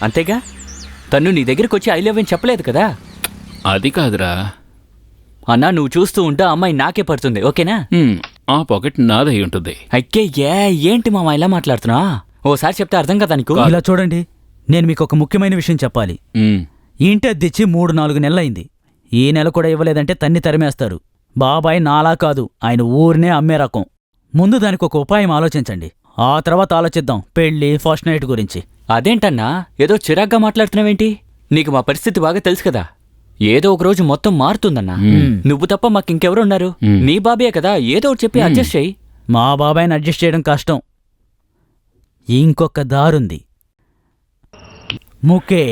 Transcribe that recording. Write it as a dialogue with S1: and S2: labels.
S1: అంతేగా? తను నీ దగ్గరికి వచ్చి ఐ లవ్ అని చెప్పలేదు కదా?
S2: అది కాదురా
S1: అన్నా, నువ్వు చూస్తూ ఉంటే అమ్మాయి నాకే పడుతుంది, ఓకేనా?
S2: ఆ పాకెట్ నాదై ఉంటుంది.
S1: అక్కే ఏంటి మామ ఇలా మాట్లాడుతున్నా? ఓసారి చెప్తే అర్థం కదా నీకు?
S3: ఇలా చూడండి, నేను మీకు ఒక ముఖ్యమైన విషయం చెప్పాలి. ఈ ఇంటి అద్దెచ్చి 3-4 నెలలైంది. ఈ నెల కూడా ఇవ్వలేదంటే తన్ని తరిమేస్తారు. బాబాయ్ నాలా కాదు, ఆయన ఊరినే అమ్మే రకం. ముందు దానికి ఒక ఉపాయం ఆలోచించండి, ఆ తర్వాత ఆలోచిద్దాం పెళ్లి ఫస్ట్ నైట్ గురించి.
S1: అదేంటన్నా ఏదో చిరాగ్గా మాట్లాడుతున్నావేంటి? నీకు మా పరిస్థితి బాగా తెలుసు కదా. ఏదో ఒక రోజు మొత్తం మారుతుందన్నా. నువ్వు తప్ప మాకింకెవరున్నారు? నీ బాబే కదా, ఏదో ఒకటి చెప్పి అడ్జస్ట్ చెయ్యి.
S3: మా బాబాయ్ని అడ్జస్ట్ చేయడం కష్టం. ఇంకొక దారుంది. ముకే